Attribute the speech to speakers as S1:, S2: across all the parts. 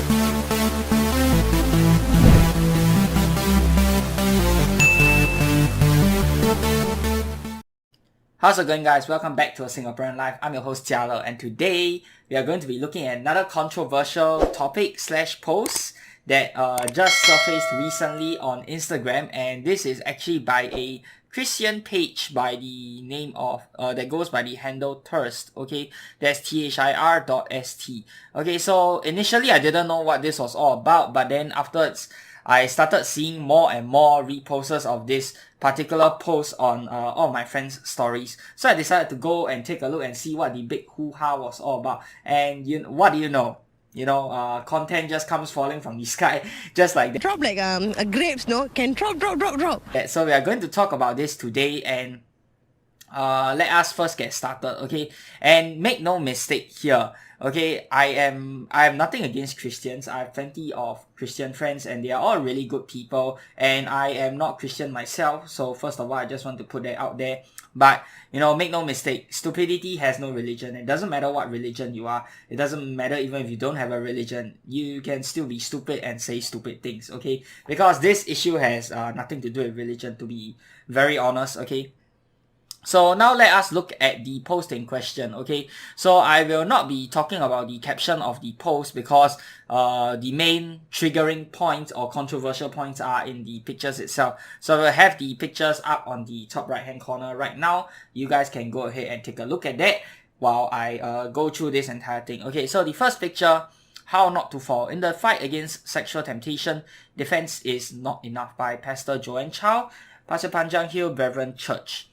S1: How's it going, guys? Welcome back to a Singaporean Life. I'm your host Jialo, and today we are going to be looking at another controversial topic / post that just surfaced recently on Instagram, and this is actually by a Christian page by the name of that goes by the handle Thirst. Okay, that's THIR.ST. Okay, so initially I didn't know what this was all about, but then afterwards I started seeing more and more reposts of this particular post on all my friends' stories. So I decided to go and take a look and see what the big hoo-ha was all about. And what do you know? Content just comes falling from the sky, just like that.
S2: Drop like a grapes, no? Can drop.
S1: So we are going to talk about this today, and let us first get started, okay? And make no mistake here, okay? I have nothing against Christians. I have plenty of Christian friends, and they are all really good people. And I am not Christian myself, so first of all, I just want to put that out there. But make no mistake, stupidity has no religion. It doesn't matter what religion you are. It doesn't matter even if you don't have a religion. You can still be stupid and say stupid things, okay? Because this issue has nothing to do with religion, to be very honest, okay? So now let us look at the post in question, okay? So I will not be talking about the caption of the post because the main triggering points or controversial points are in the pictures itself. So we'll have the pictures up on the top right hand corner right now. You guys can go ahead and take a look at that while I go through this entire thing. Okay, so the first picture, how not to fall. In the fight against sexual temptation, defense is not enough, by Pastor Joanne Chow, Pasir Panjang Hill Brethren Church.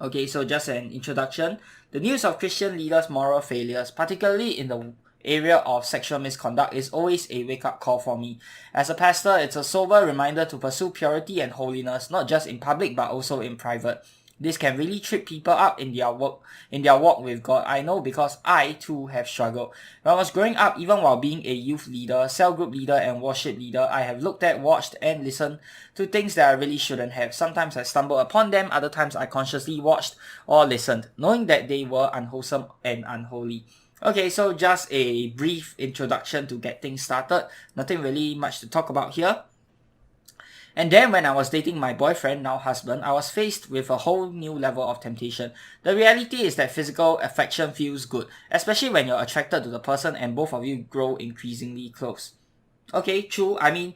S1: Okay, so just an introduction. The news of Christian leaders' moral failures, particularly in the area of sexual misconduct, is always a wake-up call for me. As a pastor, it's a sober reminder to pursue purity and holiness, not just in public but also in private. This can really trip people up in their walk with God. I know because I too have struggled. When I was growing up, even while being a youth leader, cell group leader, and worship leader, I have looked at, watched, and listened to things that I really shouldn't have. Sometimes I stumbled upon them, other times I consciously watched or listened, knowing that they were unwholesome and unholy. Okay, so just a brief introduction to get things started. Nothing really much to talk about here. And then when I was dating my boyfriend, now husband, I was faced with a whole new level of temptation. The reality is that physical affection feels good, especially when you're attracted to the person and both of you grow increasingly close. Okay, true. I mean,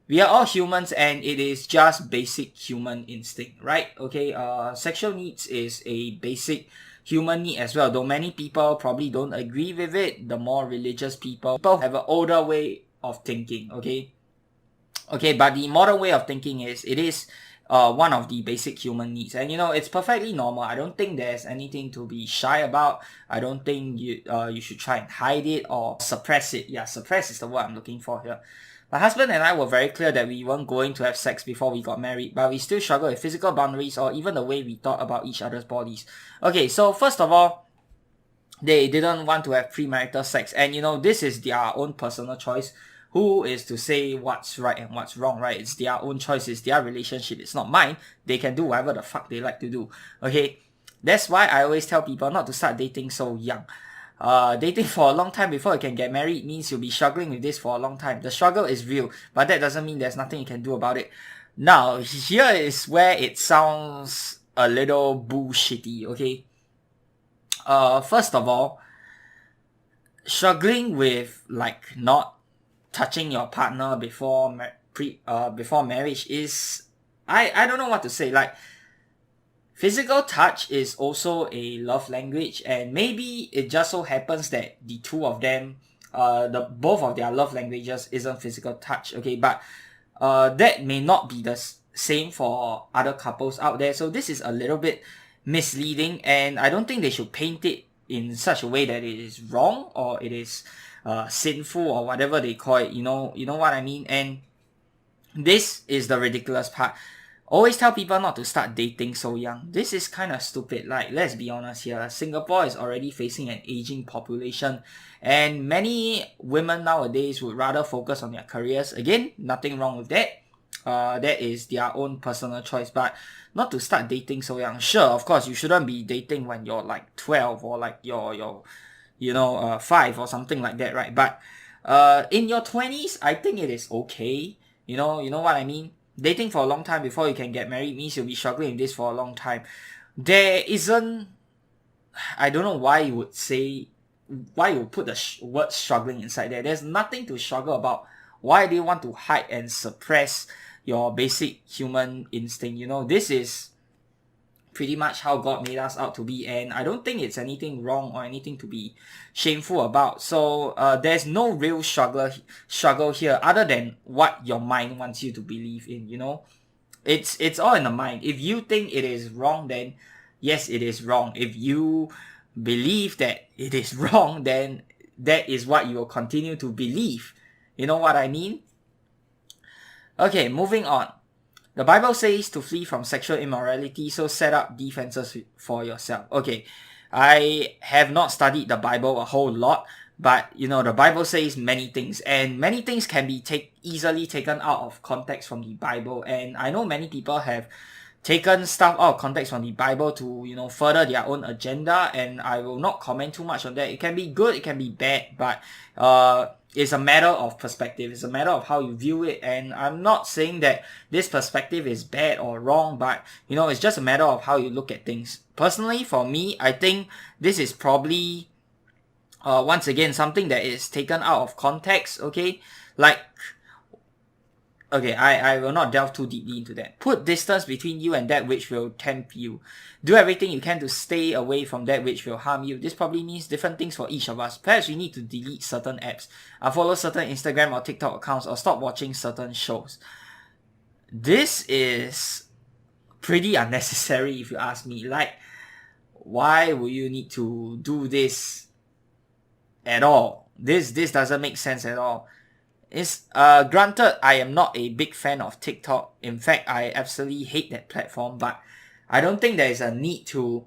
S1: we are all humans and it is just basic human instinct, right? Okay, sexual needs is a basic human need as well, though many people probably don't agree with it. The more religious people have an older way of thinking, okay? Okay, but the modern way of thinking is, it is one of the basic human needs. And it's perfectly normal. I don't think there's anything to be shy about. I don't think you should try and hide it or suppress it. Yeah, suppress is the word I'm looking for here. My husband and I were very clear that we weren't going to have sex before we got married, but we still struggle with physical boundaries or even the way we thought about each other's bodies. Okay, so first of all, they didn't want to have premarital sex. And this is their own personal choice. Who is to say what's right and what's wrong, right? It's their own choice, it's their relationship, it's not mine. They can do whatever the fuck they like to do, okay? That's why I always tell people not to start dating so young. Dating for a long time before you can get married means you'll be struggling with this for a long time. The struggle is real, but that doesn't mean there's nothing you can do about it. Now, here is where it sounds a little bullshitty, okay? First of all, struggling with not touching your partner before marriage is, I don't know what to say. Physical touch is also a love language, and maybe it just so happens that the two of them, both of their love languages isn't physical touch, okay? But that may not be the same for other couples out there. So this is a little bit misleading, and I don't think they should paint it in such a way that it is wrong or it is sinful or whatever they call it. You know what I mean? And this is the ridiculous part. Always tell people not to start dating so young. This is kind of stupid. Let's be honest here. Singapore is already facing an aging population, and many women nowadays would rather focus on their careers. Again, nothing wrong with that. That is their own personal choice, but not to start dating so young. Sure, of course, you shouldn't be dating when you're 12 or you're 5 or something like that, right? But In your 20s, I think it is okay. You know what I mean? Dating for a long time before you can get married means you'll be struggling with this for a long time. There isn't, I don't know why you would say, why you would put the word struggling inside there. There's nothing to struggle about. Why do you want to hide and suppress your basic human instinct? This is pretty much how God made us out to be, and I don't think it's anything wrong or anything to be shameful about. So there's no real struggle here other than what your mind wants you to believe in. It's all in the mind. If you think it is wrong, then yes, it is wrong. If you believe that it is wrong, then that is what you will continue to believe. You know what I mean? Okay, moving on. The Bible says to flee from sexual immorality, so set up defenses for yourself. Okay, I have not studied the Bible a whole lot, but the Bible says many things, and many things can be easily taken out of context from the Bible. And I know many people have taken stuff out of context from the Bible to further their own agenda, and I will not comment too much on that. It can be good, it can be bad, but it's a matter of perspective. It's a matter of how you view it, and I'm not saying that this perspective is bad or wrong, but it's just a matter of how you look at things. Personally, for me, I think this is probably once again something that is taken out of context. Okay, I will not delve too deeply into that. Put distance between you and that which will tempt you. Do everything you can to stay away from that which will harm you. This probably means different things for each of us. Perhaps we need to delete certain apps, unfollow certain Instagram or TikTok accounts, or stop watching certain shows. This is pretty unnecessary if you ask me. Why would you need to do this at all? This doesn't make sense at all. It's granted, I am not a big fan of TikTok. In fact, I absolutely hate that platform, but I don't think there is a need to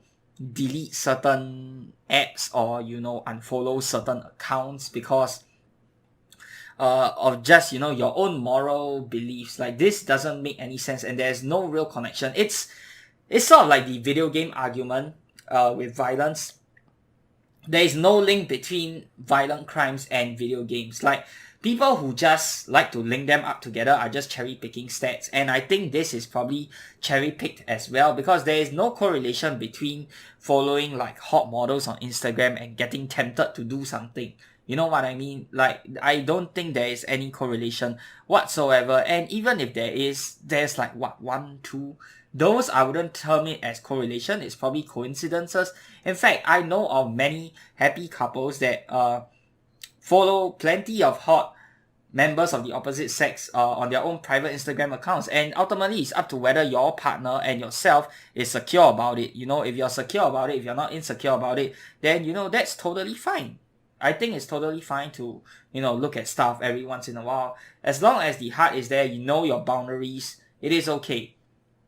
S1: delete certain apps or unfollow certain accounts because of just your own moral beliefs. This doesn't make any sense, and there's no real connection. It's sort of like the video game argument with violence. There is no link between violent crimes and video games. People who just like to link them up together are just cherry-picking stats, and I think this is probably cherry-picked as well because there is no correlation between following hot models on Instagram and getting tempted to do something. You know what I mean? I don't think there is any correlation whatsoever, and even if there is, there's 1, 2. Those I wouldn't term it as correlation. It's probably coincidences. In fact, I know of many happy couples that follow plenty of hot members of the opposite sex on their own private Instagram accounts, and ultimately it's up to whether your partner and yourself is secure about it. If you're secure about it, if you're not insecure about it, then that's totally fine. I think it's totally fine to look at stuff every once in a while, as long as the heart is there. Your boundaries, it is okay.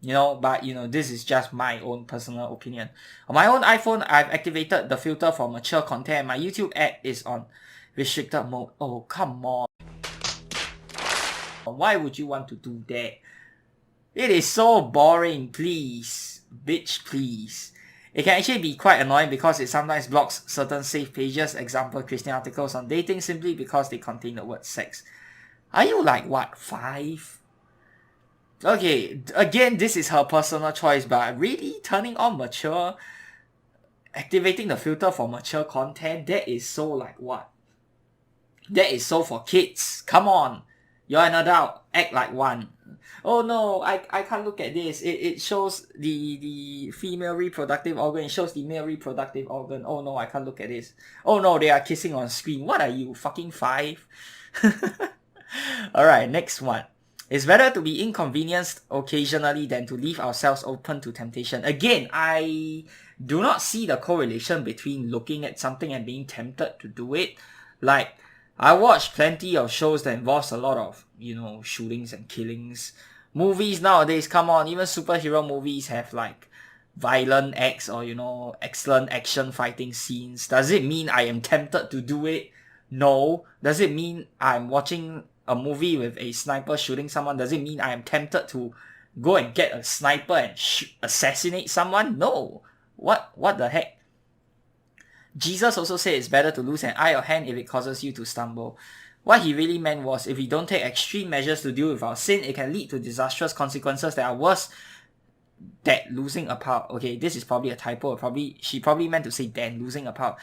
S1: But this is just my own personal opinion. On my own iPhone, I've activated the filter for mature content. My YouTube ad is on restricted mode. Oh, come on. Why would you want to do that? It is so boring. Please. Bitch, please. It can actually be quite annoying because it sometimes blocks certain safe pages, example Christian articles on dating, simply because they contain the word sex. Are you 5? Okay, again, this is her personal choice, but really turning on mature, activating the filter for mature content, that is so what? That is so for kids. Come on. You're an adult. Act like one. Oh no, I can't look at this. It shows the female reproductive organ. It shows the male reproductive organ. Oh no, I can't look at this. Oh no, they are kissing on screen. What are you, fucking 5? Alright, next one. It's better to be inconvenienced occasionally than to leave ourselves open to temptation. Again, I do not see the correlation between looking at something and being tempted to do it. I watch plenty of shows that involves a lot of, shootings and killings. Movies nowadays, come on, even superhero movies have violent acts or, excellent action fighting scenes. Does it mean I am tempted to do it? No. Does it mean I'm watching a movie with a sniper shooting someone? Does it mean I am tempted to go and get a sniper and assassinate someone? No. What the heck? Jesus also said it's better to lose an eye or hand if it causes you to stumble. What he really meant was, if we don't take extreme measures to deal with our sin, it can lead to disastrous consequences that are worse than losing a part. Okay, this is probably a typo. She probably meant to say than losing a part.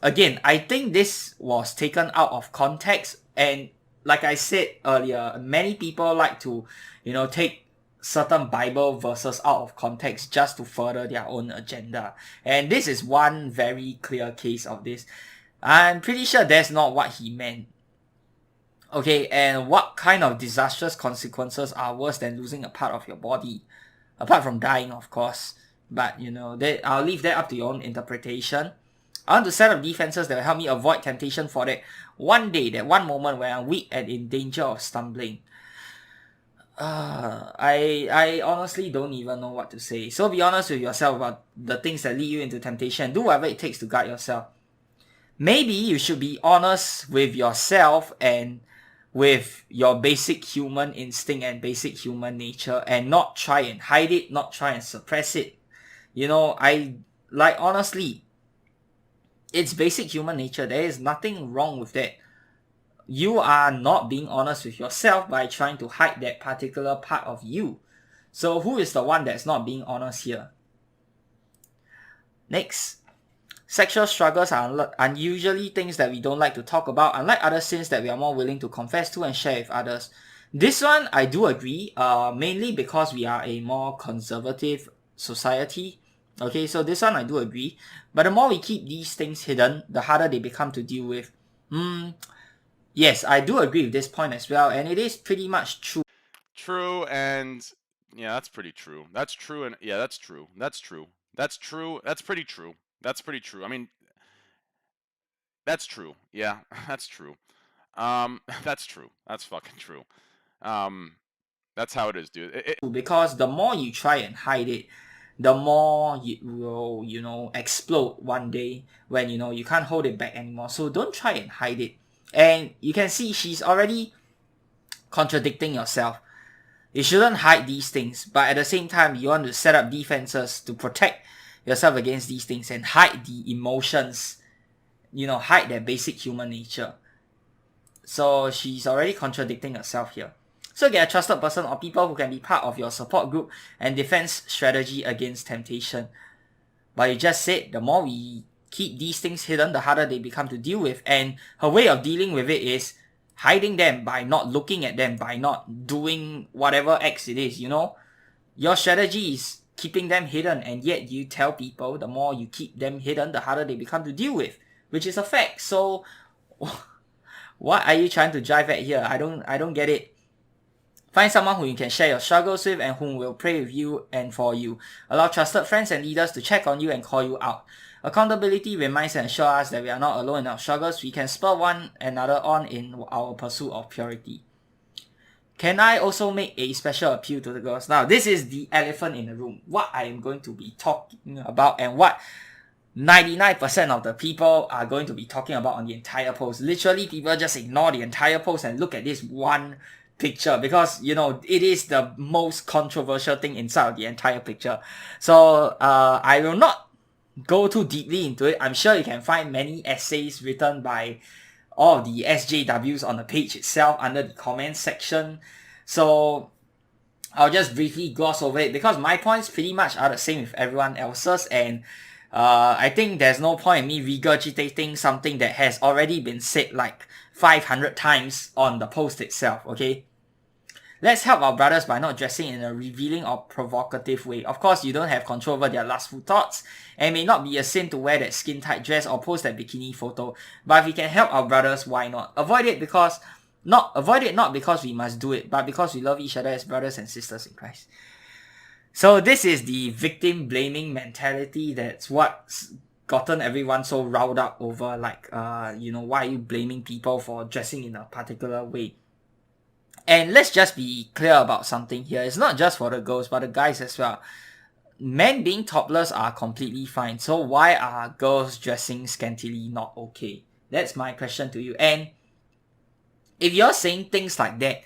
S1: Again, I think this was taken out of context, and like I said earlier, many people like to, take certain Bible verses out of context just to further their own agenda. And this is one very clear case of this. I'm pretty sure that's not what he meant. Okay, and what kind of disastrous consequences are worse than losing a part of your body? Apart from dying, of course. But, I'll leave that up to your own interpretation. I want to set up defenses that will help me avoid temptation for that one day, that one moment when I'm weak and in danger of stumbling. I honestly don't even know what to say. So be honest with yourself about the things that lead you into temptation. Do whatever it takes to guard yourself. Maybe you should be honest with yourself and with your basic human instinct and basic human nature, and not try and hide it, not try and suppress it. Honestly, it's basic human nature. There is nothing wrong with that. You are not being honest with yourself by trying to hide that particular part of you. So who is the one that's not being honest here? Next. Sexual struggles are unusually things that we don't like to talk about, unlike other sins that we are more willing to confess to and share with others. This one, I do agree, mainly because we are a more conservative society. Okay, so this one I do agree. But the more we keep these things hidden, the harder they become to deal with. Yes, I do agree with this point as well, and it is pretty much true.
S3: True, and yeah, that's pretty true. That's true, and yeah, that's true. That's true. That's true. That's pretty true. That's pretty true. I mean, that's true. Yeah, that's true. That's true. That's fucking true. That's how it is, dude.
S1: Because the more you try and hide it, the more you will, explode one day when, you can't hold it back anymore. So don't try and hide it. And you can see she's already contradicting yourself. You shouldn't hide these things, but at the same time, you want to set up defenses to protect yourself against these things and hide the emotions, hide their basic human nature. So she's already contradicting herself here. So get a trusted person or people who can be part of your support group and defense strategy against temptation. But you just said the more we keep these things hidden, the harder they become to deal with. And her way of dealing with it is hiding them by not looking at them, by not doing whatever acts it is, Your strategy is keeping them hidden, and yet you tell people the more you keep them hidden, the harder they become to deal with, which is a fact. So what are you trying to drive at here? I don't get it. Find someone who you can share your struggles with and whom will pray with you and for you. Allow trusted friends and leaders to check on you and call you out. Accountability reminds and assures us that we are not alone in our struggles. We can spur one another on in our pursuit of purity. Can I also make a special appeal to the girls? Now, this is the elephant in the room. What I am going to be talking about and what 99% of the people are going to be talking about on the entire post. Literally, people just ignore the entire post and look at this one picture because, it is the most controversial thing inside of the entire picture. So, I will not go too deeply into it. I'm sure you can find many essays written by all of the SJWs on the page itself under the comments section. So I'll just briefly gloss over it because my points pretty much are the same with everyone else's, and I think there's no point in me regurgitating something that has already been said like 500 times on the post itself, okay? Let's help our brothers by not dressing in a revealing or provocative way. Of course, you don't have control over their lustful thoughts, and it may not be a sin to wear that skin-tight dress or post that bikini photo. But if we can help our brothers, why not? Avoid it not because we must do it, but because we love each other as brothers and sisters in Christ. So this is the victim blaming mentality. That's what's gotten everyone so riled up over, like, why are you blaming people for dressing in a particular way? And let's just be clear about something here. It's not just for the girls, but the guys as well. Men being topless are completely fine. So why are girls dressing scantily not okay? That's my question to you. And if you're saying things like that,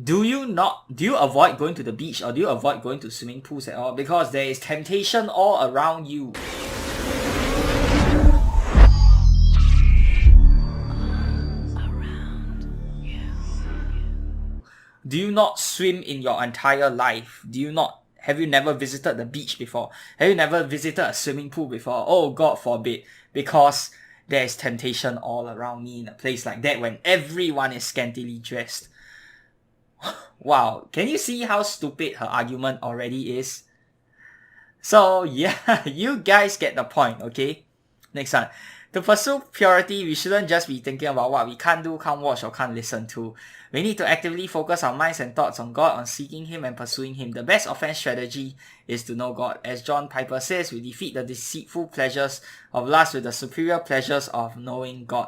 S1: do you avoid going to the beach or do you avoid going to swimming pools at all? Because there is temptation all around you. Do you not swim in your entire life? Have you never visited the beach before? Have you never visited a swimming pool before? Oh, God forbid. Because there is temptation all around me in a place like that when everyone is scantily dressed. Wow, can you see how stupid her argument already is? So yeah, you guys get the point, okay? Next one. To pursue purity, we shouldn't just be thinking about what we can't do, can't watch, or can't listen to. We need to actively focus our minds and thoughts on God, on seeking Him and pursuing Him. The best offense strategy is to know God. As John Piper says, we defeat the deceitful pleasures of lust with the superior pleasures of knowing God.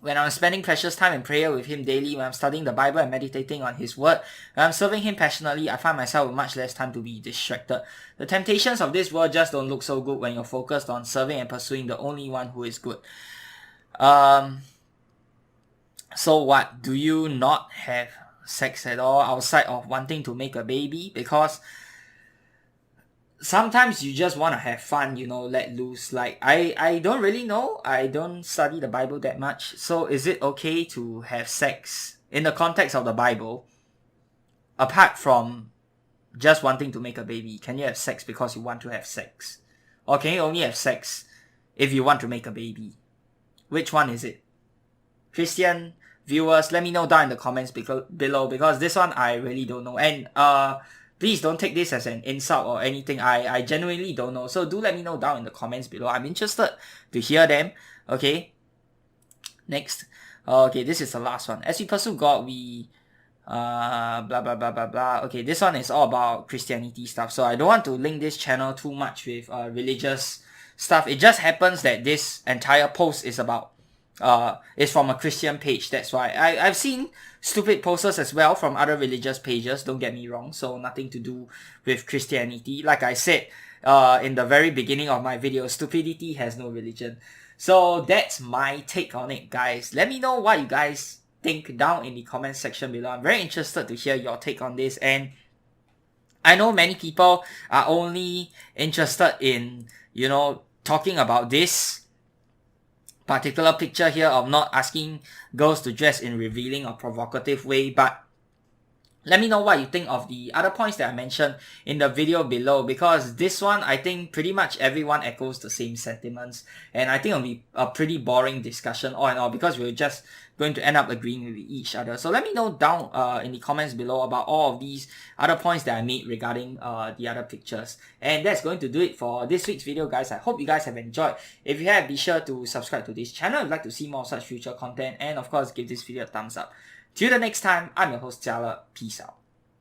S1: When I'm spending precious time in prayer with Him daily, when I'm studying the Bible and meditating on His Word, when I'm serving Him passionately, I find myself with much less time to be distracted. The temptations of this world just don't look so good when you're focused on serving and pursuing the only one who is good. So what? Do you not have sex at all outside of wanting to make a baby? Because sometimes you just want to have fun, let loose. Like, I don't really know. I don't study the Bible that much. So is it okay to have sex in the context of the Bible, apart from just wanting to make a baby? Can you have sex because you want to have sex? Or can you only have sex if you want to make a baby? Which one is it? Christian viewers, let me know down in the comments below, because this one I really don't know. And please don't take this as an insult or anything. I genuinely don't know. So do let me know down in the comments below. I'm interested to hear them. Okay. Next. Okay, this is the last one. As we pursue God, we blah blah blah blah blah. Okay, this one is all about Christianity stuff. So I don't want to link this channel too much with religious stuff. It just happens that this entire post is about is from a Christian page. That's why I've seen stupid posters as well from other religious pages, don't get me wrong. So nothing to do with Christianity. Like I said in the very beginning of my video, stupidity has no religion. So that's my take on it, guys. Let me know what you guys think down in the comment section below. I'm very interested to hear your take on this, and I know many people are only interested in, talking about this particular picture here of not asking girls to dress in revealing or provocative way, but let me know what you think of the other points that I mentioned in the video below, because this one, I think pretty much everyone echoes the same sentiments, and I think it'll be a pretty boring discussion all in all, because we're just going to end up agreeing with each other. So let me know down in the comments below about all of these other points that I made regarding the other pictures. And that's going to do it for this week's video, guys. I hope you guys have enjoyed. If you have, be sure to subscribe to this channel if you'd like to see more such future content, and of course give this video a thumbs up. Till the next time, I'm your host Jia Le. Peace out.